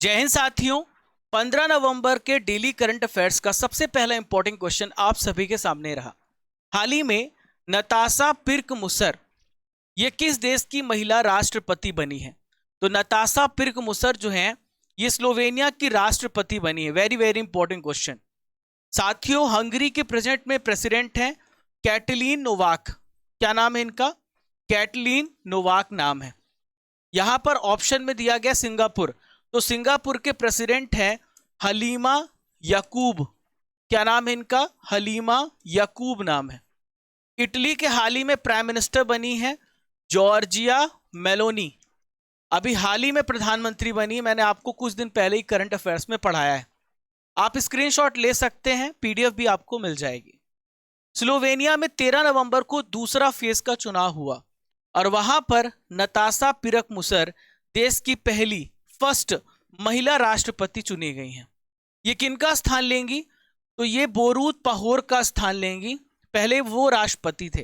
जय हिंद साथियों। 15 नवंबर के डेली करंट अफेयर्स का सबसे पहला इंपॉर्टेंट क्वेश्चन आप सभी के सामने रहा। हाल ही में नताशा पिर्क मुसर ये किस देश की महिला राष्ट्रपति बनी है? तो नताशा पिर्क मुसर जो है ये स्लोवेनिया की राष्ट्रपति बनी है। वेरी वेरी इंपॉर्टेंट क्वेश्चन साथियों। हंगरी के प्रेजेंट में प्रेसिडेंट हैं कैटलीन नोवाक। क्या नाम है इनका? कैटलीन नोवाक नाम है। यहां पर ऑप्शन में दिया गया सिंगापुर, तो सिंगापुर के प्रेसिडेंट हैं हलीमा याकूब। क्या नाम है इनका? हलीमा याकूब नाम है। इटली के हाल ही में प्राइम मिनिस्टर बनी है जॉर्जिया मेलोनी। अभी हाल ही में प्रधानमंत्री बनी, मैंने आपको कुछ दिन पहले ही करंट अफेयर्स में पढ़ाया है। आप स्क्रीनशॉट ले सकते हैं, पीडीएफ भी आपको मिल जाएगी। स्लोवेनिया में 13 नवंबर को दूसरा फेज का चुनाव हुआ और वहां पर नताशा पिरक मुसर देश की पहली फर्स्ट महिला राष्ट्रपति चुनी गई हैं। ये किनका स्थान लेंगी? तो ये बोरूत पहोर का स्थान लेंगी। पहले वो राष्ट्रपति थे।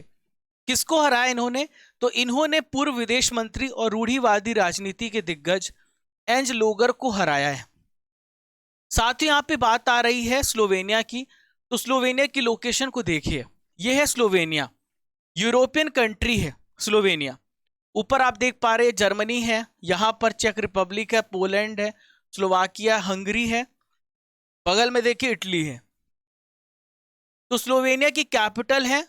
किसको हराया इन्होंने? तो इन्होंने पूर्व विदेश मंत्री और रूढ़िवादी राजनीति के दिग्गज एंज लोगर को हराया है। साथ ही यहां पे बात आ रही है स्लोवेनिया की, तो स्लोवेनिया की लोकेशन को देखिए। यह है स्लोवेनिया, यूरोपियन कंट्री है स्लोवेनिया। ऊपर आप देख पा रहे हैं जर्मनी है, यहां पर चेक रिपब्लिक है, पोलैंड है, स्लोवाकिया, हंगरी है, बगल में देखिए इटली है। तो स्लोवेनिया की कैपिटल है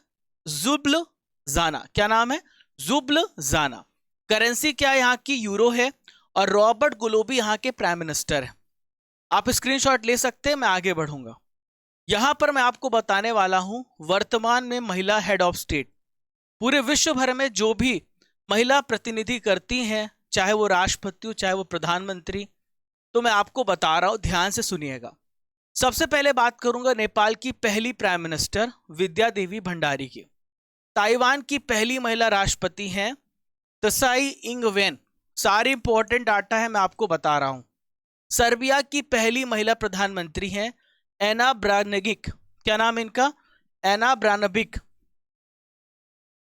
जुब्लजाना। क्या नाम है? जुब्लजाना। करेंसी क्या है यहाँ की? यूरो है। और रॉबर्ट गुलोबी यहाँ के प्राइम मिनिस्टर है। आप स्क्रीनशॉट ले सकते हैं, मैं आगे बढ़ूंगा। यहां पर मैं आपको बताने वाला हूं वर्तमान में महिला हेड ऑफ स्टेट। पूरे विश्व भर में जो भी महिला प्रतिनिधि करती हैं, चाहे वो राष्ट्रपति हो चाहे वो प्रधानमंत्री, तो मैं आपको बता रहा हूं, ध्यान से सुनिएगा। सबसे पहले बात करूंगा नेपाल की पहली प्राइम मिनिस्टर विद्या देवी भंडारी की। ताइवान की पहली महिला राष्ट्रपति हैं त्साई इंग-वेन। सारी इंपॉर्टेंट डाटा है, मैं आपको बता रहा हूं। सर्बिया की पहली महिला प्रधानमंत्री हैं एना ब्रानगिक। क्या नाम है इनका? एना ब्रानबिक।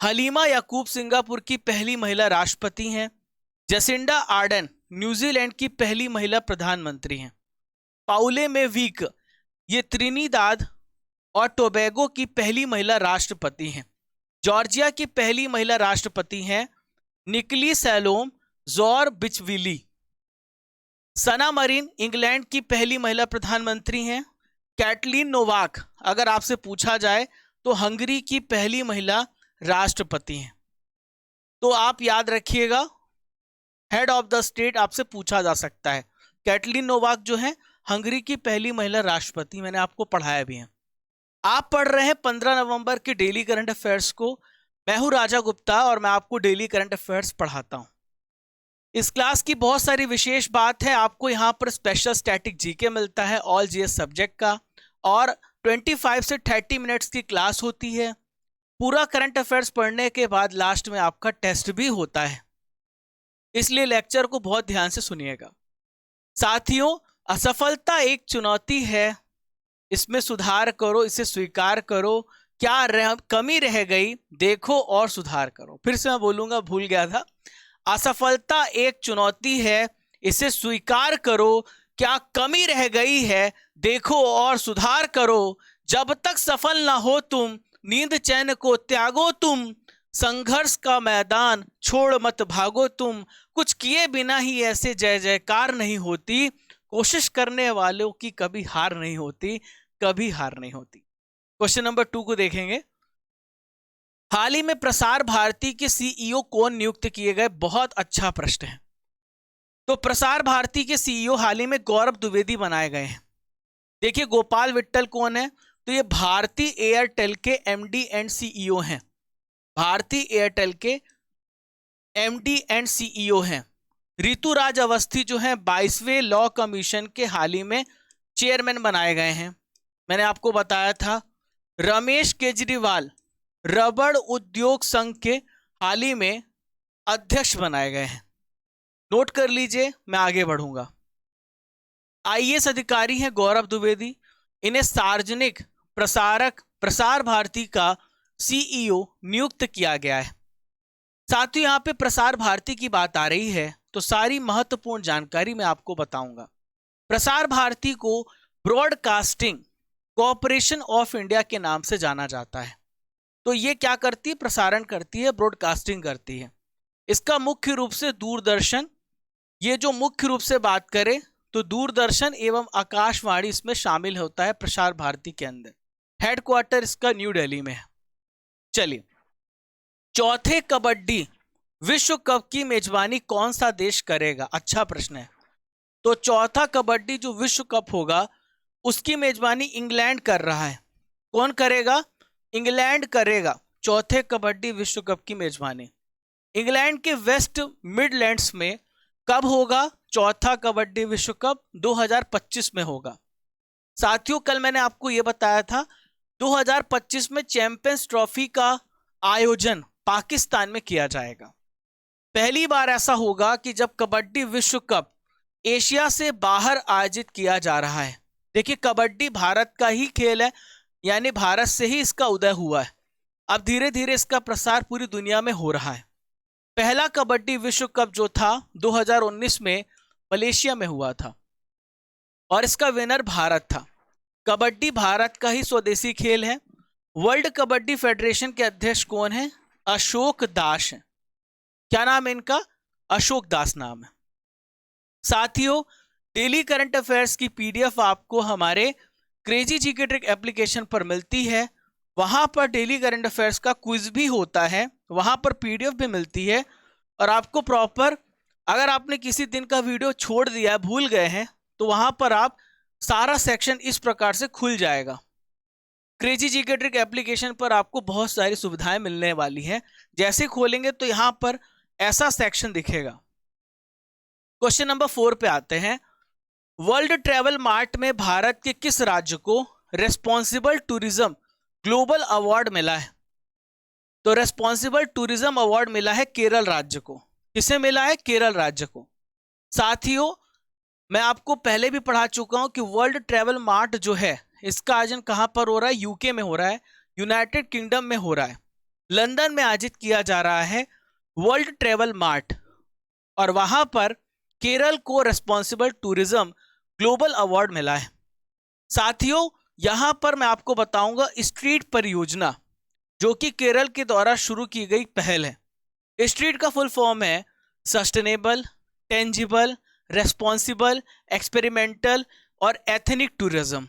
हलीमा याकूब सिंगापुर की पहली महिला राष्ट्रपति हैं। जेसिंडा आर्डन न्यूजीलैंड की पहली महिला प्रधानमंत्री हैं। पाउले में वीक ये त्रिनिदाद और टोबैगो की पहली महिला राष्ट्रपति हैं। जॉर्जिया की पहली महिला राष्ट्रपति हैं निकली सैलोम जोर बिचविली। सना मरीन इंग्लैंड की पहली महिला प्रधानमंत्री हैं। कैटलीन नोवाक अगर आपसे पूछा जाए तो हंगरी की पहली महिला राष्ट्रपति हैं। तो आप याद रखिएगा, हेड ऑफ द स्टेट आपसे पूछा जा सकता है। कैटलीन नोवाक जो है हंगरी की पहली महिला राष्ट्रपति, मैंने आपको पढ़ाया भी है। आप पढ़ रहे हैं 15 नवंबर के डेली करंट अफेयर्स को। मैं हूं राजा गुप्ता और मैं आपको डेली करंट अफेयर्स पढ़ाता हूं। इस क्लास की बहुत सारी विशेष बात है, आपको यहां पर स्पेशल स्टैटिक जीके मिलता है ऑल जीएस सब्जेक्ट का, और 25 से 30 मिनट्स की क्लास होती है। पूरा करंट अफेयर्स पढ़ने के बाद लास्ट में आपका टेस्ट भी होता है, इसलिए लेक्चर को बहुत ध्यान से सुनिएगा। साथियों, असफलता एक चुनौती है, इसमें सुधार करो, इसे स्वीकार करो। क्या कमी रह गई देखो और सुधार करो। फिर से मैं बोलूंगा, भूल गया था। असफलता एक चुनौती है, इसे स्वीकार करो। क्या कमी रह गई है देखो और सुधार करो। जब तक सफल ना हो तुम, नींद चैन को त्यागो तुम। संघर्ष का मैदान छोड़ मत भागो तुम। कुछ किए बिना ही ऐसे जय जयकार नहीं होती। कोशिश करने वालों की कभी हार नहीं होती, कभी हार नहीं होती। क्वेश्चन नंबर 2 को देखेंगे। हाल ही में प्रसार भारती के सीईओ कौन नियुक्त किए गए? बहुत अच्छा प्रश्न है। तो प्रसार भारती के सीईओ हाल ही में गौरव द्विवेदी बनाए गए हैं। देखिए गोपाल विट्ठल कौन है? तो ये भारती एयरटेल के एमडी एंड सीईओ हैं। भारती एयरटेल के एमडी एंड सीईओ हैं। ऋतुराज अवस्थी जो है 22वें लॉ कमीशन के हाल ही में चेयरमैन बनाए गए हैं। मैंने आपको बताया था। रमेश केजरीवाल रबड़ उद्योग संघ के हाल ही में अध्यक्ष बनाए गए हैं। नोट कर लीजिए, मैं आगे बढ़ूंगा। आईएएस अधिकारी हैं गौरव द्विवेदी। इन्हें सार्वजनिक प्रसार भारती का सीईओ नियुक्त किया गया है। साथ ही यहां पे प्रसार भारती की बात आ रही है तो सारी महत्वपूर्ण जानकारी मैं आपको बताऊंगा। प्रसार भारती को ब्रॉडकास्टिंग कॉरपोरेशन ऑफ इंडिया के नाम से जाना जाता है। तो ये क्या करती है? प्रसारण करती है, ब्रॉडकास्टिंग करती है। इसका मुख्य रूप से दूरदर्शन, ये जो मुख्य रूप से बात करें तो दूरदर्शन एवं आकाशवाणी इसमें शामिल होता है प्रसार भारती के अंदर। हेडक्वार्टर इसका न्यू दिल्ली में है। चलिए, चौथे कबड्डी विश्व कप की मेजबानी कौन सा देश करेगा? अच्छा प्रश्न है। तो चौथा कबड्डी जो विश्व कप होगा उसकी मेजबानी इंग्लैंड कर रहा है। कौन करेगा? इंग्लैंड करेगा चौथे कबड्डी विश्व कप की मेजबानी। इंग्लैंड के वेस्ट मिडलैंड्स में कब होगा चौथा कबड्डी विश्व कप? 2025 में होगा। साथियों, कल मैंने आपको यह बताया था 2025 में चैंपियंस ट्रॉफी का आयोजन पाकिस्तान में किया जाएगा। पहली बार ऐसा होगा कि जब कबड्डी विश्व कप एशिया से बाहर आयोजित किया जा रहा है। देखिए, कबड्डी भारत का ही खेल है, यानी भारत से ही इसका उदय हुआ है। अब धीरे धीरे इसका प्रसार पूरी दुनिया में हो रहा है। पहला कबड्डी विश्व कप जो था 2019 में मलेशिया में हुआ था और इसका विनर भारत था। कबड्डी भारत का ही स्वदेशी खेल है। वर्ल्ड कबड्डी फेडरेशन के अध्यक्ष कौन है? अशोक दास है। क्या नाम है इनका? अशोक दास नाम है। साथियों, डेली करंट अफेयर्स की पीडीएफ आपको हमारे क्रेजी जीके ट्रिक एप्लीकेशन पर मिलती है। वहां पर डेली करंट अफेयर्स का क्विज भी होता है, वहां पर पीडीएफ भी मिलती है। और आपको प्रॉपर, अगर आपने किसी दिन का वीडियो छोड़ दिया है, भूल गए हैं, तो वहां पर आप सारा सेक्शन इस प्रकार से खुल जाएगा। क्रेजी जीके ट्रिक एप्लीकेशन पर आपको बहुत सारी सुविधाएं मिलने वाली हैं। जैसे खोलेंगे तो यहां पर ऐसा सेक्शन दिखेगा। क्वेश्चन नंबर 4 पे आते हैं। वर्ल्ड ट्रैवल मार्ट में भारत के किस राज्य को रेस्पॉन्सिबल टूरिज्म ग्लोबल अवार्ड मिला है? तो रेस्पॉन्सिबल टूरिज्म अवार्ड मिला है केरल राज्य को। किसे मिला है? केरल राज्य को। साथियों, मैं आपको पहले भी पढ़ा चुका हूं कि वर्ल्ड ट्रैवल मार्ट जो है इसका आयोजन कहां पर हो रहा है? यूके में हो रहा है, यूनाइटेड किंगडम में हो रहा है। लंदन में आयोजित किया जा रहा है वर्ल्ड ट्रैवल मार्ट, और वहां पर केरल को रेस्पॉन्सिबल टूरिज्म ग्लोबल अवार्ड मिला है। साथियों, यहां पर मैं आपको बताऊंगा स्ट्रीट परियोजना, जो कि केरल के द्वारा शुरू की गई पहल है। स्ट्रीट का फुल फॉर्म है सस्टेनेबल, टेंजिबल, रेस्पॉन्सिबल, एक्सपेरिमेंटल और एथनिक टूरिज्म।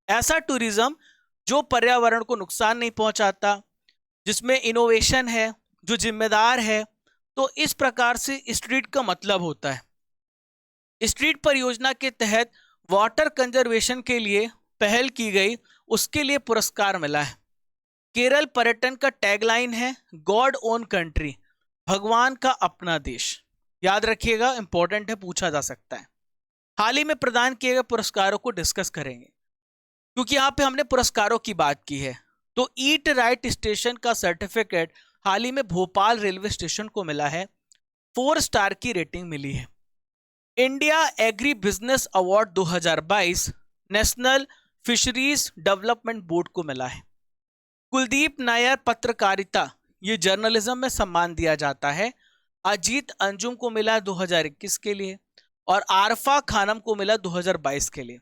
ऐसा टूरिज्म जो पर्यावरण को नुकसान नहीं पहुंचाता, जिसमें इनोवेशन है, जो जिम्मेदार है। तो इस प्रकार से स्ट्रीट का मतलब होता है। स्ट्रीट परियोजना के तहत वाटर कंजर्वेशन के लिए पहल की गई, उसके लिए पुरस्कार मिला है। केरल पर्यटन का टैगलाइन है गॉड ओन कंट्री, भगवान का अपना देश। याद रखिएगा, इंपॉर्टेंट है, पूछा जा सकता है। हाल ही में प्रदान किए गए पुरस्कारों को डिस्कस करेंगे, क्योंकि यहाँ पे हमने पुरस्कारों की बात की है। तो ईट राइट स्टेशन का सर्टिफिकेट हाल ही में भोपाल रेलवे स्टेशन को मिला है, 4 स्टार की रेटिंग मिली है। India agri business award 2022 national fisheries development board को मिला है। कुलदीप नायर पत्रकारिता, ये जर्नलिज्म में सम्मान दिया जाता है। अजीत अंजुम को मिला 2021 के लिए, और आरफा खानम को मिला 2022 के लिए।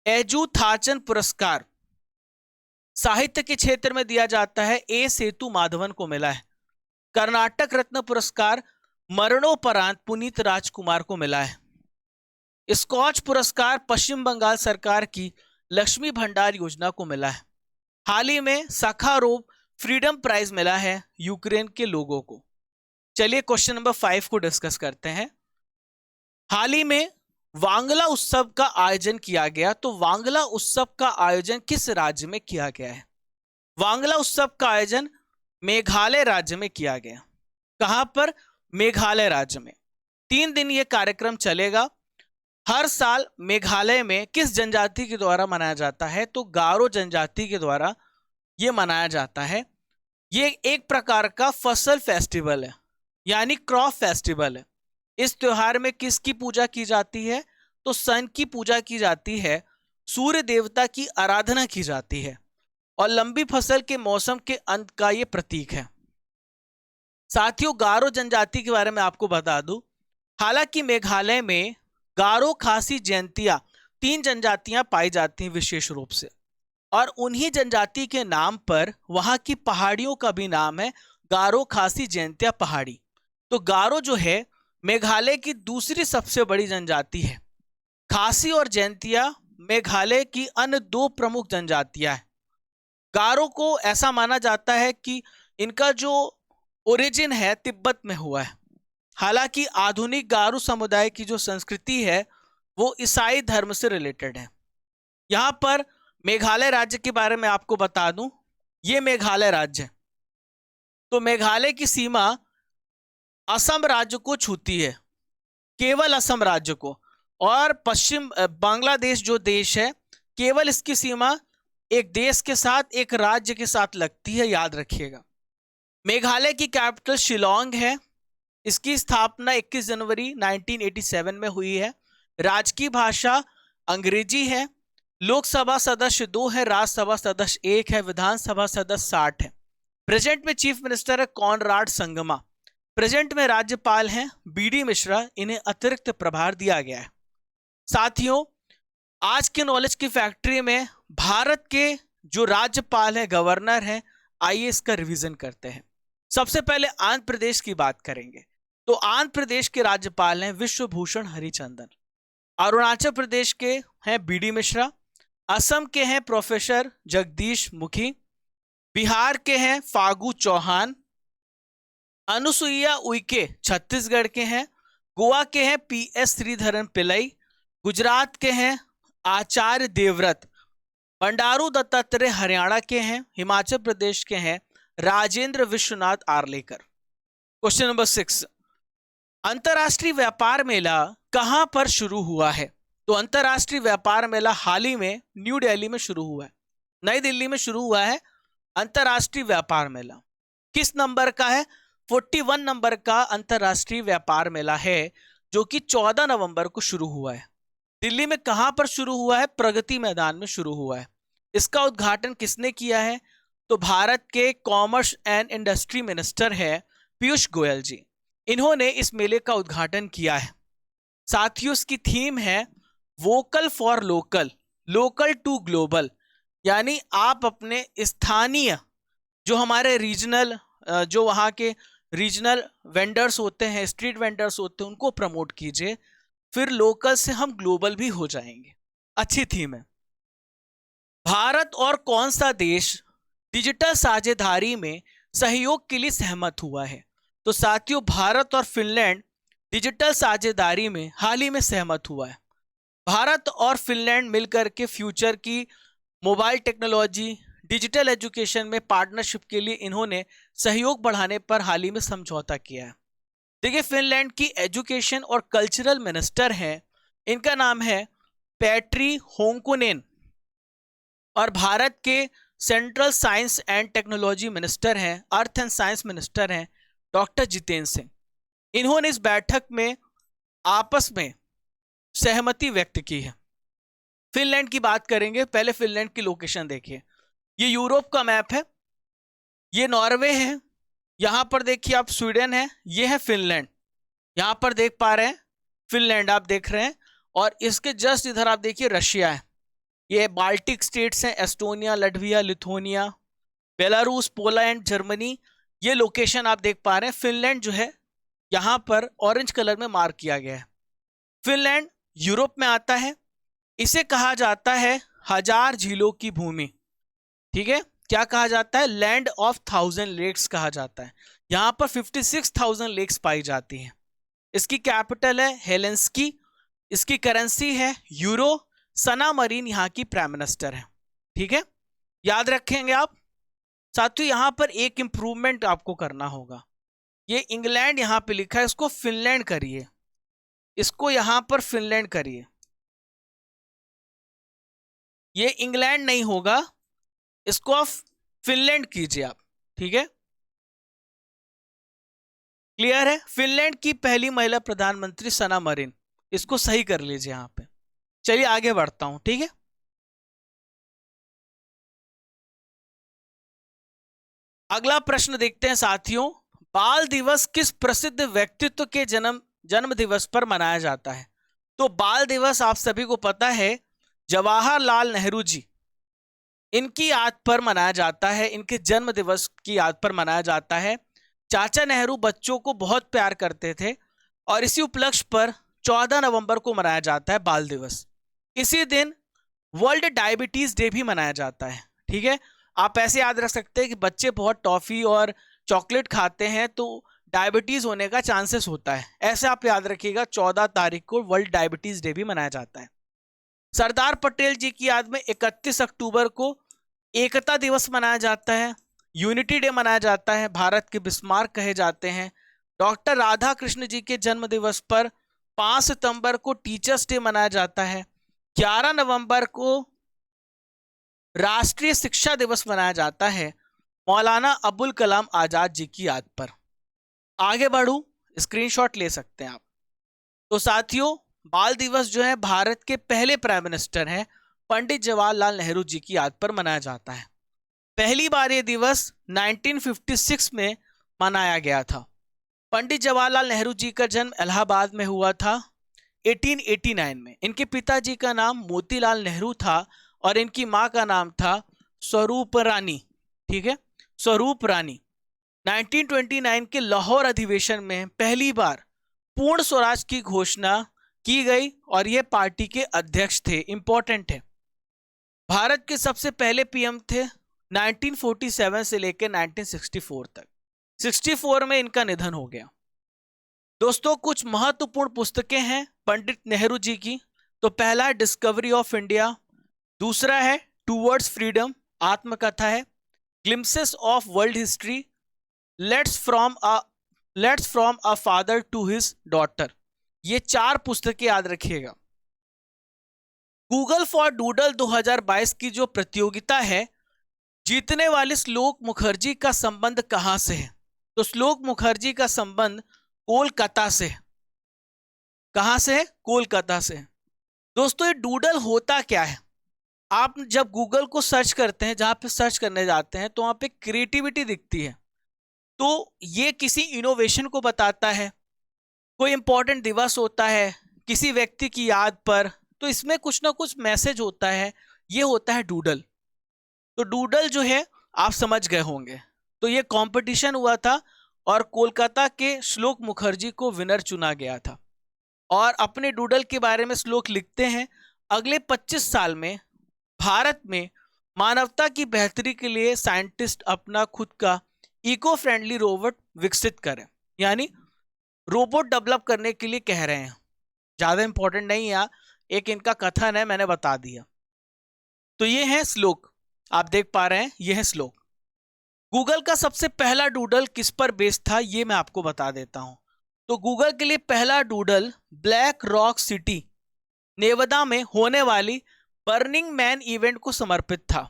एजू थाचन पुरस्कार साहित्य के क्षेत्र में दिया जाता है, ए सेतु माधवन को मिला है। कर्नाटक रत्न पुरस्कार मरणोपरांत पुनीत राजकुमार को मिला है। स्कॉच पुरस्कार पश्चिम बंगाल सरकार की लक्ष्मी भंडार योजना को मिला है। हाल ही में सखारोव फ्रीडम प्राइज मिला है यूक्रेन के लोगों को। चलिए क्वेश्चन नंबर 5 को डिस्कस करते हैं। हाल ही में वांगला उत्सव का आयोजन किया गया, तो वांगला उत्सव का आयोजन किस राज्य में किया गया है? वांगला उत्सव का आयोजन मेघालय राज्य में किया गया। कहां पर? मेघालय राज्य में। 3 दिन यह कार्यक्रम चलेगा। हर साल मेघालय में किस जनजाति के द्वारा मनाया जाता है? तो गारो जनजाति के द्वारा यह मनाया जाता है। यह एक प्रकार का फसल फेस्टिवल है, यानी क्रॉप फेस्टिवल है। इस त्योहार में किसकी पूजा की जाती है? तो सन की पूजा की जाती है, सूर्य देवता की आराधना की जाती है, और लंबी फसल के मौसम के अंत का यह प्रतीक है। साथियों, गारो जनजाति के बारे में आपको बता दूं, हालांकि मेघालय में गारो खासी जयंतियां 3 जनजातियां पाई जाती हैं विशेष रूप से, और उन्हीं जनजाति के नाम पर वहां की पहाड़ियों का भी नाम है गारो खासी जयंतिया पहाड़ी। तो गारो जो है मेघालय की दूसरी सबसे बड़ी जनजाति है। खासी और जयंतिया मेघालय की अन्य 2 प्रमुख जनजातियां हैं। गारो को ऐसा माना जाता है कि इनका जो ओरिजिन है तिब्बत में हुआ है। हालांकि आधुनिक गारो समुदाय की जो संस्कृति है वो ईसाई धर्म से रिलेटेड है। यहां पर मेघालय राज्य के बारे में आपको बता दूं, ये मेघालय राज्य है। तो मेघालय की सीमा असम राज्य को छूती है, केवल असम राज्य को, और पश्चिम बांग्लादेश जो देश है केवल इसकी सीमा एक देश के साथ, एक राज्य के साथ लगती है, याद रखिएगा। मेघालय की कैपिटल शिलोंग है। इसकी स्थापना 21 जनवरी 1987 में हुई है। राजकीय भाषा अंग्रेजी है। लोकसभा सदस्य 2 है, राज्यसभा सदस्य 1 है, विधानसभा सदस्य 60 है। प्रेजेंट में चीफ मिनिस्टर है कॉनराड संगमा। प्रेजेंट में राज्यपाल हैं बीडी मिश्रा। इन्हें अतिरिक्त प्रभार दिया गया है। साथियों, आज के नॉलेज की फैक्ट्री में भारत के जो राज्यपाल है, गवर्नर है, आइए इसका रिवीजन करते हैं। सबसे पहले आंध्र प्रदेश की बात करेंगे। तो आंध्र प्रदेश के राज्यपाल हैं विश्वभूषण हरिचंदन। अरुणाचल प्रदेश के हैं बीडी मिश्रा। असम के हैं प्रोफेसर जगदीश मुखी। बिहार के हैं फागू चौहान। अनुसुईया उइके छत्तीसगढ़ के हैं। गोवा के हैं PS श्रीधरन पिल्लई। गुजरात के हैं आचार्य देवव्रत। बंडारू दत्तात्रेय हरियाणा के हैं। हिमाचल प्रदेश के हैं राजेंद्र विश्वनाथ आर्लेकर। क्वेश्चन नंबर 6, अंतरराष्ट्रीय व्यापार मेला कहां पर शुरू हुआ है? तो अंतरराष्ट्रीय व्यापार मेला हाल ही में न्यू दिल्ली में शुरू हुआ है, नई दिल्ली में शुरू हुआ है अंतरराष्ट्रीय व्यापार मेला। किस नंबर का है? 41 नंबर का अंतरराष्ट्रीय व्यापार मेला है, जो कि 14 नवंबर को शुरू हुआ है। दिल्ली में कहां पर शुरू हुआ है? प्रगति मैदान में शुरू हुआ है। इसका उद्घाटन किसने किया है? तो भारत के कॉमर्स एंड इंडस्ट्री मिनिस्टर है पीयूष गोयल जी। इन्होंने इस मेले का उद्घाटन किया है। साथियों, इसकी थीम है vocal for local, local to global. यानी आप अपने स्थानीय जो हमारे रीजनल, जो वहाँ के रीजनल वेंडर्स होते हैं, स्ट्रीट वेंडर्स होते हैं, उनको प्रमोट कीजिए, फिर लोकल से हम ग्लोबल भी हो जाएंगे। अच्छी थीम है। भारत और कौन सा देश डिजिटल साझेदारी में सहयोग के लिए सहमत हुआ है? तो साथियों, भारत और फिनलैंड डिजिटल साझेदारी में हाल ही में सहमत हुआ है। भारत और फिनलैंड मिलकर के फ्यूचर की मोबाइल टेक्नोलॉजी, डिजिटल एजुकेशन में पार्टनरशिप के लिए इन्होंने सहयोग बढ़ाने पर हाल ही में समझौता किया है। देखिए, फिनलैंड की एजुकेशन और कल्चरल मिनिस्टर हैं, इनका नाम है पैट्री होंकुनेन, और भारत के central science and technology minister हैं, अर्थ एंड साइंस मिनिस्टर हैं डॉक्टर जितेंद्र सिंह। इन्होंने इस बैठक में आपस में सहमति व्यक्त की है। फिनलैंड की बात करेंगे। पहले फिनलैंड की लोकेशन देखिए। ये यूरोप का मैप है, ये नॉर्वे है, यहां पर देखिए आप स्वीडन है, ये है फिनलैंड। यहां पर देख पा रहे हैं फिनलैंड, आप देख रहे हैं, और इसके जस्ट इधर आप देखिए रशिया है। ये बाल्टिक स्टेट्स हैं, Estonia, Latvia, Lithuania, Belarus, Poland, Germany. ये लोकेशन आप देख पा रहे हैं। फिनलैंड जो है यहां पर ऑरेंज कलर में मार्क किया गया है। फिनलैंड यूरोप में आता है। इसे कहा जाता है 1000 झीलों की भूमि। ठीक है, क्या कहा जाता है? लैंड ऑफ 1000 लेक्स कहा जाता है। यहां पर 56,000 लेक्स पाई जाती हैं। इसकी कैपिटल है हेलेंस्की। इसकी करेंसी है यूरो। सना मरीन यहां की प्राइम मिनिस्टर है। ठीक है, याद रखेंगे आप। साथियों, यहां पर एक इंप्रूवमेंट आपको करना होगा। ये इंग्लैंड यहां पे लिखा है, इसको फिनलैंड करिए, इसको यहां पर फिनलैंड करिए। ये इंग्लैंड नहीं होगा, इसको आप फिनलैंड कीजिए आप। ठीक है, क्लियर है? फिनलैंड की पहली महिला प्रधानमंत्री सना मरीन, इसको सही कर लीजिए यहां पे। चलिए आगे बढ़ता हूं। ठीक है, अगला प्रश्न देखते हैं साथियों। बाल दिवस किस प्रसिद्ध व्यक्तित्व के जन्म दिवस पर मनाया जाता है? तो बाल दिवस आप सभी को पता है जवाहरलाल नेहरू जी, इनकी याद पर मनाया जाता है, इनके जन्म दिवस की याद पर मनाया जाता है। चाचा नेहरू बच्चों को बहुत प्यार करते थे और इसी उपलक्ष्य पर 14 नवंबर को मनाया जाता है बाल दिवस। इसी दिन वर्ल्ड डायबिटीज डे भी मनाया जाता है। ठीक है, आप ऐसे याद रख सकते हैं कि बच्चे बहुत टॉफी और चॉकलेट खाते हैं तो डायबिटीज होने का चांसेस होता है, ऐसे आप याद रखिएगा। 14 तारीख को वर्ल्ड डायबिटीज डे भी मनाया जाता है। सरदार पटेल जी की याद में 31 अक्टूबर को एकता दिवस मनाया जाता है, यूनिटी डे मनाया जाता है, भारत के बिस्मार्क कहे जाते हैं। डॉक्टर राधा कृष्ण जी के जन्म दिवस पर 5 सितंबर को टीचर्स डे मनाया जाता है। 11 नवंबर को राष्ट्रीय शिक्षा दिवस मनाया जाता है मौलाना अबुल कलाम आजाद जी की याद पर। आगे बढ़ू, स्क्रीनशॉट ले सकते हैं आप। तो साथियों, बाल दिवस जो है भारत के पहले प्राइम मिनिस्टर हैं पंडित जवाहरलाल नेहरू जी की याद पर मनाया जाता है। पहली बार ये दिवस 1956 में मनाया गया था। पंडित जवाहरलाल नेहरू जी का जन्म इलाहाबाद में हुआ था 1889 में। इनके पिताजी का नाम मोतीलाल नेहरू था और इनकी माँ का नाम था स्वरूप रानी। ठीक है, स्वरूप रानी। 1929 के लाहौर अधिवेशन में पहली बार पूर्ण स्वराज की घोषणा की गई और यह पार्टी के अध्यक्ष थे। इंपॉर्टेंट है, भारत के सबसे पहले पीएम थे 1947 से लेकर 1964 तक। 64 में इनका निधन हो गया। दोस्तों, कुछ महत्वपूर्ण पुस्तकें हैं पंडित नेहरू जी की। तो पहला है डिस्कवरी ऑफ इंडिया, दूसरा है टूवर्ड्स फ्रीडम, आत्मकथा है, glimpses of world history, letters from a father to his daughter. ये 4 पुस्तकें याद रखिएगा। गूगल फॉर डूडल 2022 की जो प्रतियोगिता है, जीतने वाले श्लोक मुखर्जी का संबंध कहां से है? तो श्लोक मुखर्जी का संबंध कोलकाता से है। कहां से है? कोलकाता से। दोस्तों, ये डूडल होता क्या है? आप जब गूगल को सर्च करते हैं, जहां पे सर्च करने जाते हैं तो वहां पे क्रिएटिविटी दिखती है, तो ये किसी इनोवेशन को बताता है। कोई इंपॉर्टेंट दिवस होता है किसी व्यक्ति की याद पर, तो इसमें कुछ ना कुछ मैसेज होता है, ये होता है डूडल। तो डूडल जो है आप समझ गए होंगे। तो ये कंपटीशन हुआ था और कोलकाता के श्लोक मुखर्जी को विनर चुना गया था और अपने डूडल के बारे में श्लोक लिखते हैं, अगले 25 साल में भारत में मानवता की बेहतरी के लिए साइंटिस्ट अपना खुद का इको फ्रेंडली रोबोट विकसित करें, यानी रोबोट डेवलप करने के लिए कह रहे हैं। ज्यादा इंपॉर्टेंट नहीं है, एक इनका कथन है, मैंने बता दिया। तो ये है श्लोक, आप देख पा रहे हैं, ये है श्लोक। गूगल का सबसे पहला डूडल किस पर बेस्ड था, ये मैं आपको बता देता हूं। तो गूगल के लिए पहला doodle Black Rock City Nevada में होने वाली बर्निंग मैन इवेंट को समर्पित था।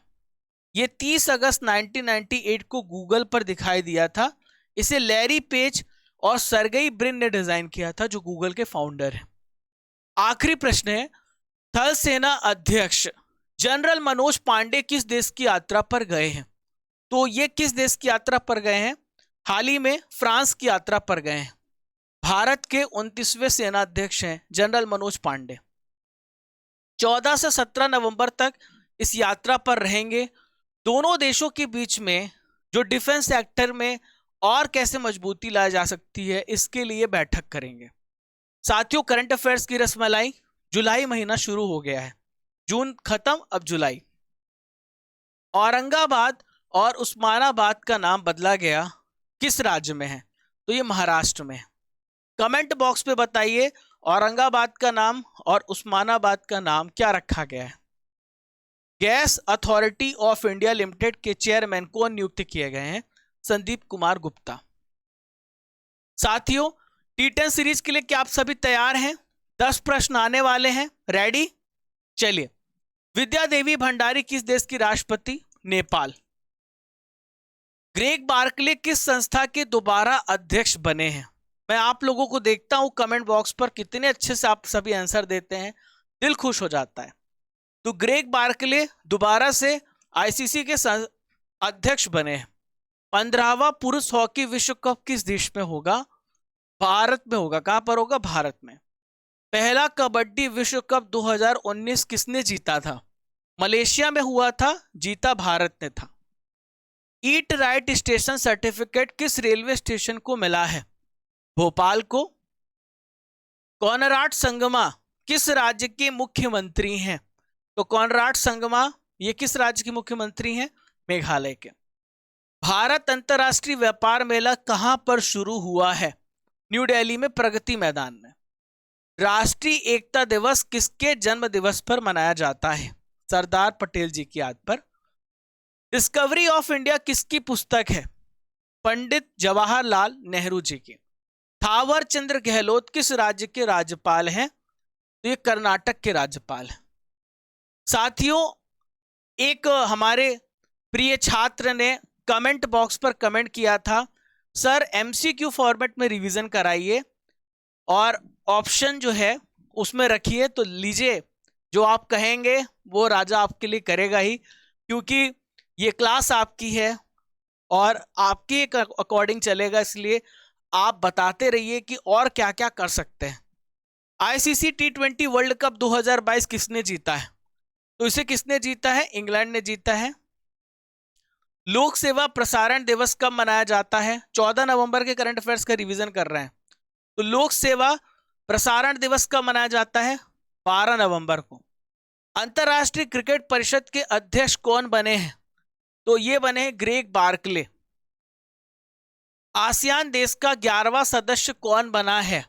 यह 30 अगस्त 1998 को गूगल पर दिखाई दिया था। इसे लैरी पेज और सर्गेई ब्रिन ने डिजाइन किया था, जो गूगल के फाउंडर हैं। आखिरी प्रश्न है, थल सेना अध्यक्ष जनरल मनोज पांडे किस देश की यात्रा पर गए हैं? तो ये किस देश की यात्रा पर गए हैं? हाल ही में फ्रांस की यात्रा पर गए हैं। भारत के 29वें सेनाध्यक्ष हैं जनरल मनोज पांडे। 14 से 17 नवंबर तक इस यात्रा पर रहेंगे। दोनों देशों के बीच में जो डिफेंस सेक्टर में और कैसे मजबूती लाई जा सकती है, इसके लिए बैठक करेंगे। साथियों, करंट अफेयर्स की रसमलाई, जुलाई महीना शुरू हो गया है, जून खत्म, अब जुलाई। औरंगाबाद और उस्मानाबाद का नाम बदला गया, किस राज्य में है? तो ये महाराष्ट्र में है। कमेंट बॉक्स पे बताइए औरंगाबाद का नाम और उस्मानाबाद का नाम क्या रखा गया है। Gas authority of India limited के चेयरमैन कौन नियुक्त किए गए हैं? संदीप कुमार गुप्ता। साथियों, T10 सीरीज के लिए क्या आप सभी तैयार हैं? 10 प्रश्न आने वाले हैं, रेडी? चलिए। विद्या देवी भंडारी किस देश की राष्ट्रपति? नेपाल। ग्रेग बार्कले किस संस्था के दोबारा अध्यक्ष बने हैं? मैं आप लोगों को देखता हूं कमेंट बॉक्स पर, कितने अच्छे से आप सभी आंसर देते हैं, दिल खुश हो जाता है। तो ग्रेग बार्कले दोबारा से आईसीसी के अध्यक्ष बने हैं। 15वां पुरुष हॉकी विश्व कप किस देश में होगा? भारत में होगा। कहां पर होगा? भारत में। पहला कबड्डी विश्व कप 2019 किसने जीता था? मलेशिया में हुआ था, जीता भारत ने था। ईट राइट स्टेशन सर्टिफिकेट किस रेलवे स्टेशन को मिला है? भोपाल को। कॉनराड संगमा किस राज्य के मुख्यमंत्री हैं? तो कॉनराड संगमा ये किस राज्य के मुख्यमंत्री हैं? मेघालय के। भारत अंतर्राष्ट्रीय व्यापार मेला कहां पर शुरू हुआ है? न्यू दिल्ली में प्रगति मैदान में। राष्ट्रीय एकता दिवस किसके जन्म दिवस पर मनाया जाता है? सरदार पटेल जी की याद पर। डिस्कवरी ऑफ इंडिया किसकी पुस्तक है? पंडित जवाहरलाल नेहरू जी की। थावर चंद्र गहलोत किस राज्य के राज्यपाल हैं? तो ये कर्नाटक के राज्यपाल हैं। साथियों, एक हमारे प्रिय छात्र ने कमेंट बॉक्स पर कमेंट किया था, सर एमसीक्यू फॉर्मेट में रिवीजन कराइए और ऑप्शन जो है उसमें रखिए। तो लीजिए, जो आप कहेंगे वो राजा आपके लिए करेगा ही, क्योंकि ये क्लास आपकी है और आपके अकॉर्डिंग चलेगा, इसलिए आप बताते रहिए कि और क्या क्या कर सकते हैं। आईसीसी T20 वर्ल्ड कप 2022 किसने जीता है? तो इसे किसने जीता है? इंग्लैंड ने जीता है। लोक सेवा प्रसारण दिवस कब मनाया जाता है? 14 नवंबर के करंट अफेयर्स का रिवीजन कर रहे हैं। तो लोक सेवा प्रसारण दिवस कब मनाया जाता है? 12 नवंबर को। अंतरराष्ट्रीय क्रिकेट परिषद के अध्यक्ष कौन बने हैं? तो ये बने ग्रेग बार्कले। आसियान देश का 11वां सदस्य कौन बना है?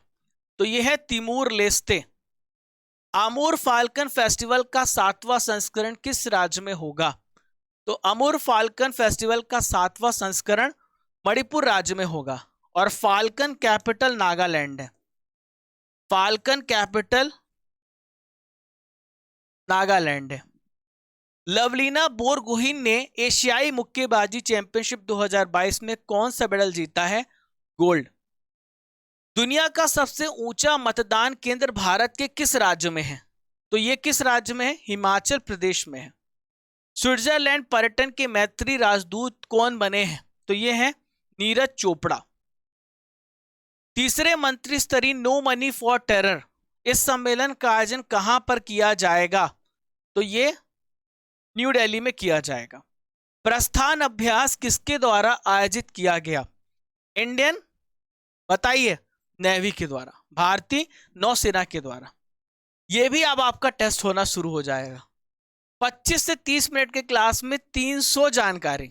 तो यह है तिमूर लेस्ते। आमूर फाल्कन फेस्टिवल का 7वां संस्करण किस राज्य में होगा? तो अमूर फाल्कन फेस्टिवल का 7वां संस्करण मणिपुर राज्य में होगा और फाल्कन कैपिटल नागालैंड है। फाल्कन कैपिटल नागालैंड है। लवलीना बोरगोहिन ने एशियाई मुक्केबाजी चैंपियनशिप 2022 में कौन सा मेडल जीता है? गोल्ड। दुनिया का सबसे ऊंचा मतदान केंद्र भारत के किस राज्य में है? तो ये किस राज्य में है? हिमाचल प्रदेश में है। स्विट्जरलैंड पर्यटन के मैत्री राजदूत कौन बने हैं? तो ये है नीरज चोपड़ा। तीसरे मंत्री स्तरीय नो मनी फॉर टेरर इस सम्मेलन का आयोजन कहां पर किया जाएगा? तो ये न्यू दिल्ली में किया जाएगा। प्रस्थान अभ्यास किसके द्वारा आयोजित किया गया? इंडियन, बताइए, नेवी के द्वारा, भारतीय नौसेना के द्वारा। यह भी अब आपका टेस्ट होना शुरू हो जाएगा। 25 से 30 मिनट के क्लास में 300 जानकारी।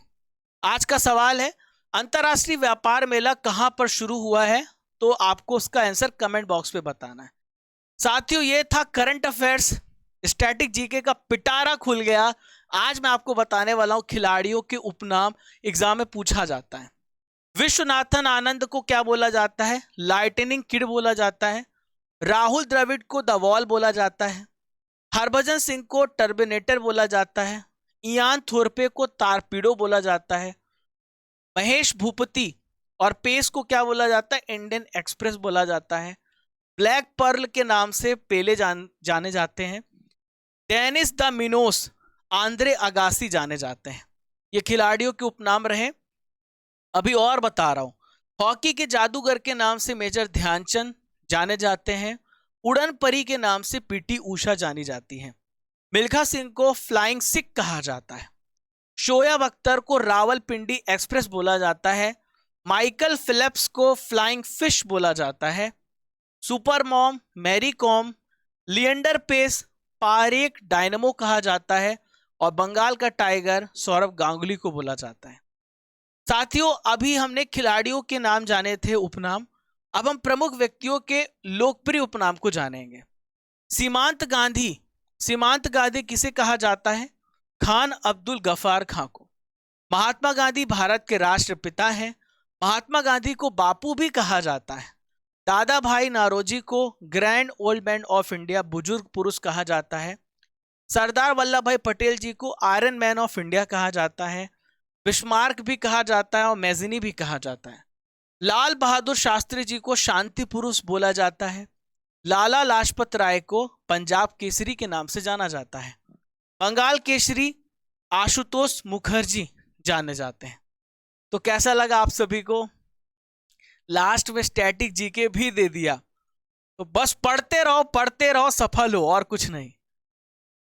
आज का सवाल है, अंतरराष्ट्रीय व्यापार मेला कहां पर शुरू हुआ है? तो आपको उसका आंसर कमेंट बॉक्स पे बताना है। साथियों, ये था करंट अफेयर्स। स्टैटिक जीके का पिटारा खुल गया। आज मैं आपको बताने वाला हूं खिलाड़ियों के उपनाम एग्जाम में पूछा जाता है। विश्वनाथन आनंद को क्या बोला जाता है? लाइटनिंग किड बोला जाता है। राहुल द्रविड़ को द वॉल बोला जाता है। हरभजन सिंह को टर्मिनेटर बोला जाता है। इयान थोरपे को तारपीडो बोला जाता है। महेश भूपति और पेस को क्या बोला जाता है? इंडियन एक्सप्रेस बोला जाता है। ब्लैक पर्ल के नाम से पेले जाने जाते हैं। Dennis the Minos, Andre Agassi जाने जाते हैं। ये खिलाड़ियों के उपनाम रहे। अभी और बता रहा हूं, हॉकी के जादूगर के नाम से मेजर ध्यानचंद जाने जाते हैं। उड़न परी के नाम से पीटी उषा जानी जाती है। मिल्खा सिंह को फ्लाइंग सिख कहा जाता है। शोएब अख्तर को रावलपिंडी एक्सप्रेस बोला जाता है। माइकल फिलिप्स को फ्लाइंग फिश बोला जाता है। Super mom Mary Kom, Leander Paes Parekh dynamo कहा जाता है और बंगाल का टाइगर सौरव गांगुली को बोला जाता है। साथियों, अभी हमने खिलाड़ियों के नाम जाने थे, उपनाम। अब हम प्रमुख व्यक्तियों के लोकप्रिय उपनाम को जानेंगे। सीमांत गांधी, सीमांत गांधी किसे कहा जाता है? खान अब्दुल गफार खां को। महात्मा गांधी भारत के राष्ट्रपिता हैं। महात्मा गांधी को बापू भी कहा जाता है। दादा भाई नारोजी को grand old man of India, बुजुर्ग पुरुष कहा जाता है। सरदार वल्लभ भाई पटेल जी को आयरन मैन ऑफ इंडिया कहा जाता है। बिस्मार्क भी कहा जाता है और मैजिनी भी कहा जाता है। लाल बहादुर शास्त्री जी को शांति पुरुष बोला जाता है। लाला लाजपत राय को पंजाब केसरी के नाम से जाना जाता है। बंगाल केसरी आशुतोष मुखर्जी जाने जाते हैं। तो कैसा लगा आप सभी को? लास्ट में स्टैटिक जीके भी दे दिया। तो बस पढ़ते रहो, सफल हो, और कुछ नहीं।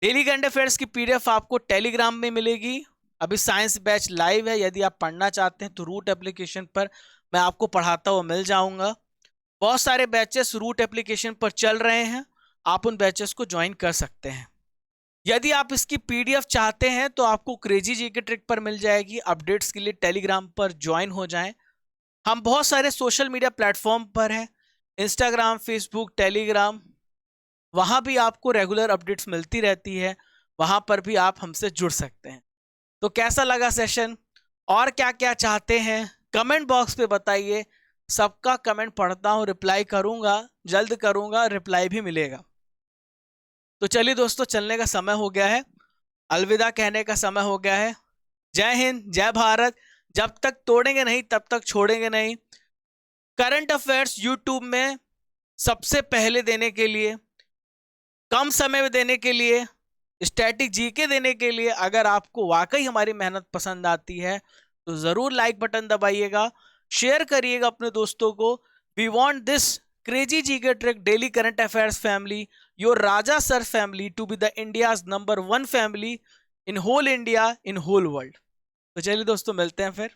डेली करंट अफेयर्स की पीडीएफ आपको टेलीग्राम में मिलेगी। अभी साइंस बैच लाइव है, यदि आप पढ़ना चाहते हैं तो रूट एप्लीकेशन पर मैं आपको पढ़ाता हुआ मिल जाऊंगा। बहुत सारे बैचेस रूट एप्लीकेशन पर चल रहे हैं, आप उन बैचेस को ज्वाइन कर सकते हैं। यदि आप इसकी पीडीएफ चाहते हैं तो आपको क्रेजी जीके ट्रिक पर मिल जाएगी। अपडेट्स के लिए टेलीग्राम पर ज्वाइन हो जाएं। हम बहुत सारे सोशल मीडिया प्लेटफॉर्म पर हैं, इंस्टाग्राम, फेसबुक, टेलीग्राम, वहां भी आपको रेगुलर अपडेट्स मिलती रहती है, वहां पर भी आप हमसे जुड़ सकते हैं। तो कैसा लगा सेशन, और क्या क्या चाहते हैं कमेंट बॉक्स पे बताइए। सबका कमेंट पढ़ता हूं, रिप्लाई करूंगा, जल्द करूंगा, रिप्लाई भी मिलेगा। तो चलिए दोस्तों, चलने का समय हो गया है, अलविदा कहने का समय हो गया है। जय हिंद, जय भारत। जब तक तोड़ेंगे नहीं तब तक छोड़ेंगे नहीं। करंट अफेयर्स यूट्यूब में सबसे पहले देने के लिए, कम समय में देने के लिए, स्टैटिक जीके देने के लिए, अगर आपको वाकई हमारी मेहनत पसंद आती है तो जरूर लाइक बटन दबाइएगा, शेयर करिएगा अपने दोस्तों को। We want this crazy GK trick daily current affairs family, your Raja sir family, to be the India's number 1 family in whole India, in whole world. तो चलिए दोस्तों, मिलते हैं फिर।